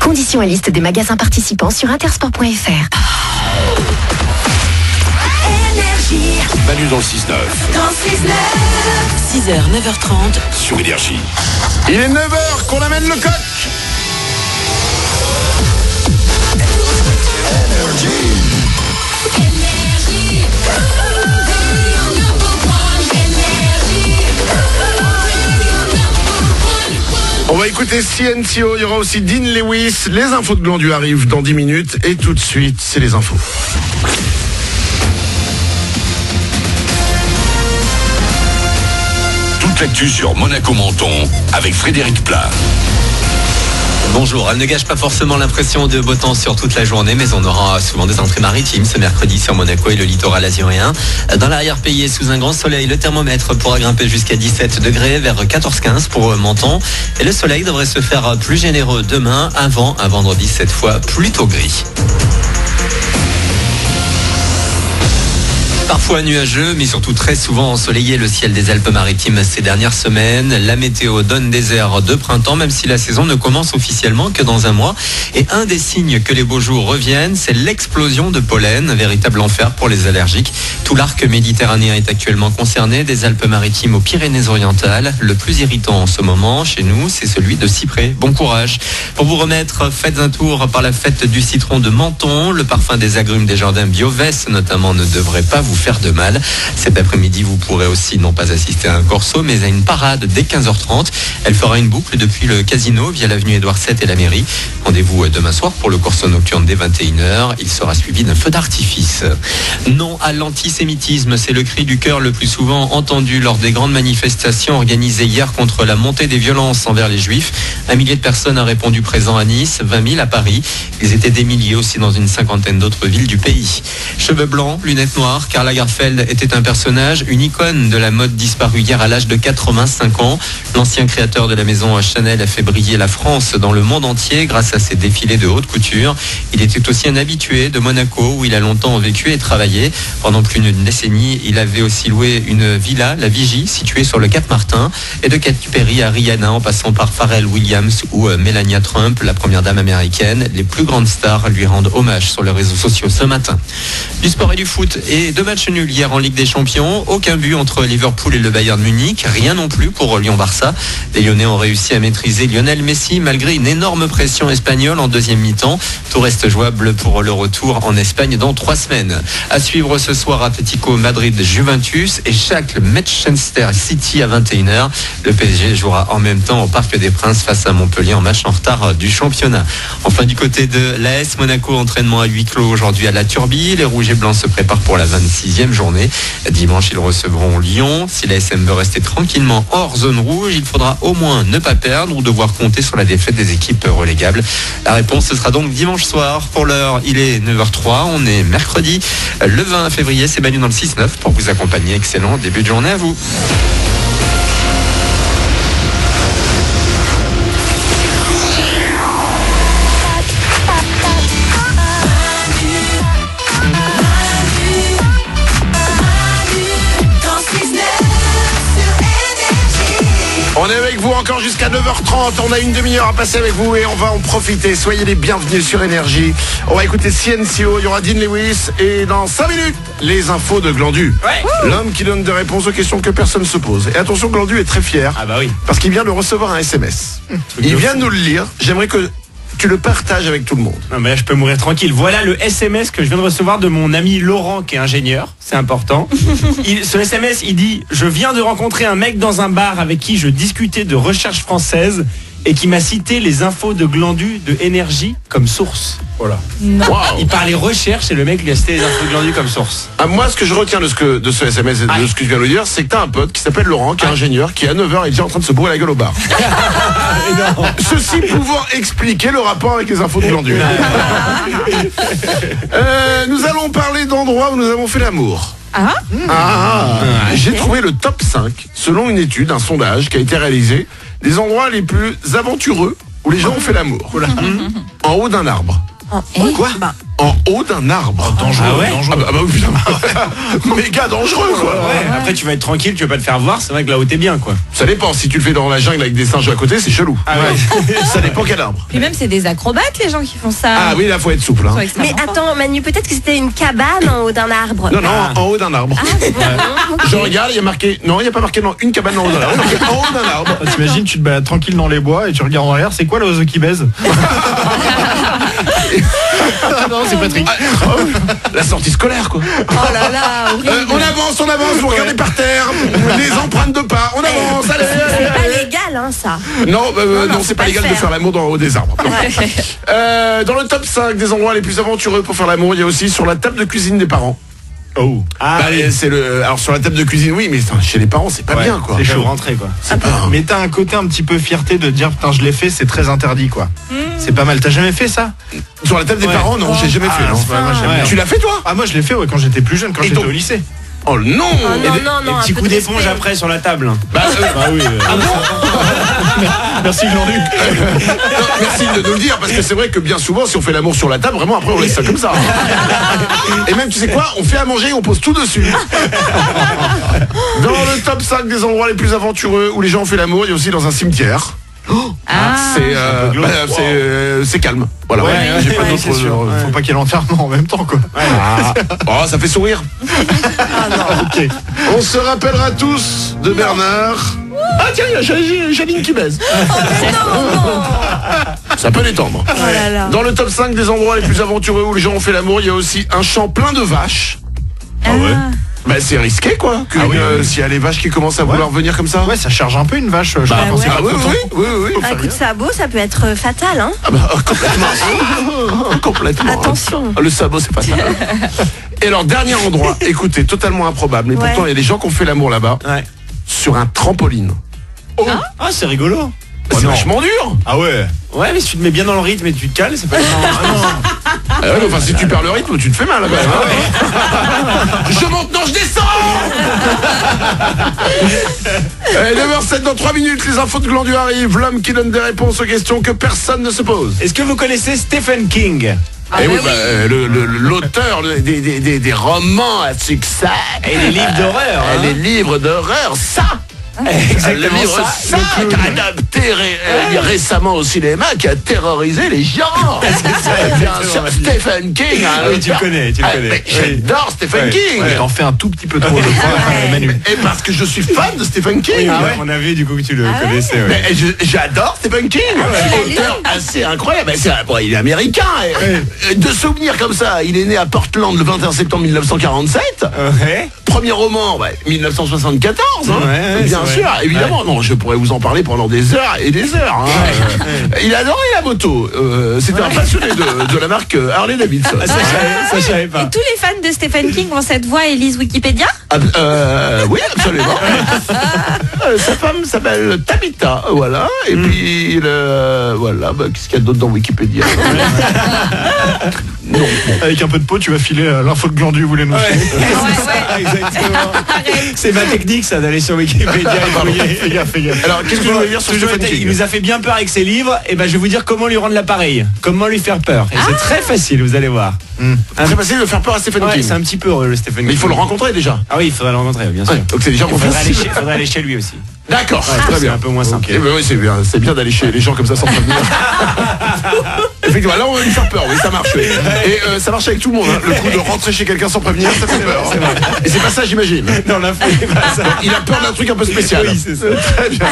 Conditions et liste des magasins participants sur intersport.fr. Manu dans le 6-9. Dans 6h, 9h30 sur Énergie. Il est 9h qu'on amène le coq. On va écouter CNCO, il y aura aussi Dean Lewis. Les infos de Glandu arrivent dans 10 minutes et tout de suite, c'est les infos. Toute l'actu sur Monaco-Menton avec Frédéric Plat. Bonjour, elle ne gâche pas forcément l'impression de beau temps sur toute la journée, mais on aura souvent des entrées maritimes ce mercredi sur Monaco et le littoral azuréen. Dans l'arrière-pays, sous un grand soleil, le thermomètre pourra grimper jusqu'à 17 degrés, vers 14-15 pour Menton. Et le soleil devrait se faire plus généreux demain, avant un vendredi cette fois plutôt gris. Parfois nuageux, mais surtout très souvent ensoleillé le ciel des Alpes-Maritimes ces dernières semaines. La météo donne des airs de printemps, même si la saison ne commence officiellement que dans un mois. Et un des signes que les beaux jours reviennent, c'est l'explosion de pollen, un véritable enfer pour les allergiques. Tout l'arc méditerranéen est actuellement concerné, des Alpes-Maritimes aux Pyrénées-Orientales. Le plus irritant en ce moment, chez nous, c'est celui de cyprès. Bon courage. Pour vous remettre, faites un tour par la fête du citron de Menton. Le parfum des agrumes des jardins Biovès, notamment, ne devrait pas vous faire de mal. Cet après-midi, vous pourrez aussi non pas assister à un corso, mais à une parade dès 15h30. Elle fera une boucle depuis le casino via l'avenue Édouard VII et la mairie. Rendez-vous demain soir pour le corso nocturne dès 21h. Il sera suivi d'un feu d'artifice. Non à l'antisémitisme, c'est le cri du cœur le plus souvent entendu lors des grandes manifestations organisées hier contre la montée des violences envers les juifs. 1 millier de personnes a répondu présent à Nice, 20 000 à Paris. Ils étaient des milliers aussi dans une cinquantaine d'autres villes du pays. Cheveux blancs, lunettes noires, Karl Lagerfeld était un personnage, une icône de la mode disparue hier à l'âge de 85 ans. L'ancien créateur de la maison Chanel a fait briller la France dans le monde entier grâce à ses défilés de haute couture. Il était aussi un habitué de Monaco où il a longtemps vécu et travaillé. Pendant plus d'une décennie, il avait aussi loué une villa, la Vigie, située sur le Cap Martin. Et de Katy Perry à Rihanna en passant par Pharrell Williams ou Melania Trump, la première dame américaine, les plus grandes stars lui rendent hommage sur les réseaux sociaux ce matin. Du sport et du foot et 2 matchs nuls hier en Ligue des Champions. Aucun but entre Liverpool et le Bayern Munich. Rien non plus pour Lyon-Barça. Les Lyonnais ont réussi à maîtriser Lionel Messi malgré une énorme pression espagnole en deuxième mi-temps. Tout reste jouable pour le retour en Espagne dans 3 semaines. À suivre ce soir, Atlético Madrid-Juventus et Schalke Manchester City à 21h. Le PSG jouera en même temps au Parc des Princes face à Montpellier en match en retard du championnat. Enfin, du côté de l'AS Monaco, entraînement à huis clos aujourd'hui à la Turbie. Les Rouges et Blancs se préparent pour la 26e journée. Dimanche, ils recevront Lyon. Si l'ASM veut rester tranquillement hors zone rouge, il faudra au moins ne pas perdre ou devoir compter sur la défaite des équipes relégables. La réponse, ce sera donc dimanche soir. Pour l'heure, il est 9h03. On est mercredi, le 20 février. C'est Manu dans le 6-9 pour vous accompagner. Excellent début de journée à vous. On est avec vous encore jusqu'à 9h30. On a une demi-heure à passer avec vous et on va en profiter. Soyez les bienvenus sur Énergie. On va écouter CNCO, il y aura Dean Lewis et dans 5 minutes, les infos de Glandu. Ouais. L'homme qui donne des réponses aux questions que personne ne se pose. Et attention, Glandu est très fier. Ah bah oui. Parce qu'il vient de recevoir un SMS. Il vient de nous le lire. J'aimerais que tu le partages avec tout le monde. Non mais là je peux mourir tranquille. Voilà le SMS que je viens de recevoir de mon ami Laurent qui est ingénieur. C'est important. Ce SMS il dit: je viens de rencontrer un mec dans un bar avec qui je discutais de recherche française et qui m'a cité les infos de Glandu de Énergie comme source. Voilà. Wow. Il parlait recherche et le mec lui a cité les infos de Glandu comme source. Ah, moi, ce que je retiens de ce SMS et de ce que je viens de dire, c'est que t'as un pote qui s'appelle Laurent, qui est ingénieur, qui à 9h est déjà en train de se bourrer la gueule au bar. Ceci pouvant expliquer le rapport avec les infos de Glandu. Nous allons parler d'endroits où nous avons fait l'amour. J'ai trouvé le top 5, selon une étude, un sondage qui a été réalisé, des endroits les plus aventureux où les gens ont fait l'amour. En haut d'un arbre. Quoi ? En haut d'un arbre. Dangereux, Ah ouais dangereux. Ah bah oui, putain. Méga dangereux, quoi. Ouais, après tu vas être tranquille, tu vas pas te faire voir, c'est vrai que là-haut t'es bien quoi. Ça dépend, si tu le fais dans la jungle avec des singes à côté, c'est chelou. Ah ouais. Ça dépend quel arbre. Puis même c'est des acrobates les gens qui font ça. Ah oui, là faut être souple. Hein. Ils sont extrêmement Mais forts. attends, Manu, peut-être que c'était une cabane en haut d'un arbre. Non, non, en haut d'un arbre. Ok. Je regarde, il y a marqué. Non, il n'y a pas marqué non, une cabane en haut d'un arbre. Il y a marqué en haut d'un arbre. T'imagines, tu te balades tranquille dans les bois et tu regardes en arrière, c'est quoi l'oiseau qui baise? Non, c'est Patrick. La sortie scolaire, quoi. Oh là là, horrible. On avance, vous regardez par terre, les empreintes de pas, on avance, allez, C'est pas allez. légal, hein, ça. Non, non, c'est faut pas pas légal le de faire. faire l'amour dans le haut des arbres. Dans le top 5 des endroits les plus aventureux pour faire l'amour, il y a aussi sur la table de cuisine des parents. Oh. Ah Bah, oui. c'est alors sur la table de cuisine, oui, mais chez les parents, c'est pas bien, quoi. c'est chaud. Rentrer quoi. C'est pas. Mais t'as un côté un petit peu fierté de dire putain je l'ai fait, c'est très interdit quoi. C'est pas mal. T'as jamais fait ça? Sur la table des Ouais. parents, non, j'ai jamais fait. Ah, Non. c'est pas- moi, j'aime Ouais. bien. Tu l'as fait, toi? Ah moi je l'ai fait quand j'étais plus jeune, quand Et j'étais donc- au lycée. Oh non. Oh, non, Et non, petit un peu coup de d'éponge respect. après sur la table. Bah, Bah oui. Merci Glandu. merci de nous le dire, parce que c'est vrai que bien souvent, si on fait l'amour sur la table, vraiment après on laisse ça comme ça. Et même, tu sais quoi, on fait à manger, on pose tout dessus. Dans le top 5 des endroits les plus aventureux où les gens ont fait l'amour, il y a aussi dans un cimetière. C'est calme. Voilà. Ouais, J'ai pas ouais, d'autre. c'est sûr. Faut pas qu'il y ait l'enterrement en même temps quoi. Ah. Oh, ça fait sourire. Ok. On se rappellera tous de Bernard. Ah tiens, il y a Janine qui baise. Ça peut détendre. Oh là là. Dans le top 5 des endroits les plus aventureux où les gens ont fait l'amour, il y a aussi un champ plein de vaches. Ah ouais. Bah c'est risqué quoi. S'il y a les vaches qui commencent à vouloir venir comme ça. Ouais, ça charge un peu une vache. Je Bah, pense ah oui, oui. Un coup de sabot, ça peut être fatal, hein. Ah bah, complètement. Complètement. Attention. Le sabot, c'est pas ça. Et alors, dernier endroit, écoutez, totalement improbable, mais Ouais. pourtant il y a des gens qui ont fait l'amour là-bas, Ouais. sur un trampoline. Ah c'est rigolo. C'est non. vachement dur. Ah ouais. Ouais mais si tu te mets bien dans le rythme et tu te cales, c'est pas grave. Ah ouais, enfin, si tu perds le rythme, tu te fais mal là-bas. Je monte, non, je descends. Et 9h07 dans 3 minutes, les infos de Glandu arrivent. L'homme qui donne des réponses aux questions que personne ne se pose. Est-ce que vous connaissez Stephen King? Et oui, l'auteur des romans à succès. Et les livres d'horreur, Et hein. les livres d'horreur, ça. Exactement le livre ça, qui a adapté récemment au cinéma, qui a terrorisé les gens. Bien sûr, Stephen King. Oui, tu le connais, tu le connais. Mais j'adore Stephen Ouais. King. Ouais, t'en fais un tout petit peu trop, je crois, Manu. Et parce que je suis fan de Stephen King. On a vu du coup que tu le connaissais. Ouais. Mais j'adore Stephen King. Auteur assez incroyable. Il est américain. Et de souvenirs comme ça, il est né à Portland le 21 septembre 1947. Ouais. Premier roman, 1974. Hein. Ouais, Bien c'est sûr, vrai. évidemment. Non, je pourrais vous en parler pendant des heures et des heures. Hein. Il adorait la moto. C'était un passionné de la marque Harley Davidson. Ça je savais pas. Et tous les fans de Stephen King ont cette voix et lisent Wikipédia? Oui, absolument. Sa femme s'appelle Tabitha, voilà. Et puis, voilà, qu'est-ce qu'il y a d'autre dans Wikipédia? Non. Avec un peu de peau, tu vas filer l'info de Glandu, vous voulez nous filer. Ah, exactement. C'est ma technique ça d'aller sur Wikipédia et fouiller. Fais gaffe, fais gaffe. Alors, qu'est-ce que je voulais dire sur Toujours Stephen été- King? Il nous a fait bien peur avec ses livres, et ben je vais vous dire comment lui rendre l'appareil, comment lui faire peur. Et c'est très facile, vous allez voir. Très facile de faire peur à Stephen Ouais, King. c'est un petit peu le Stephen King. Mais il faut le rencontrer déjà. Ah oui, il faudrait le rencontrer, bien sûr. Ouais, donc c'est déjà Il mon faudrait aller chez lui aussi. D'accord, Ouais, très c'est bien. un peu moins simple. Eh ben oui, c'est bien d'aller chez les gens comme ça sans prévenir. Effectivement, là on va lui faire peur, oui, ça marche. Oui. Et ça marche avec tout le monde, hein. Le coup de rentrer chez quelqu'un sans prévenir, ça fait peur. Et c'est pas ça, j'imagine. Non, la folie, pas ça. Il a peur d'un truc un peu spécial. Oui, c'est ça. Très bien.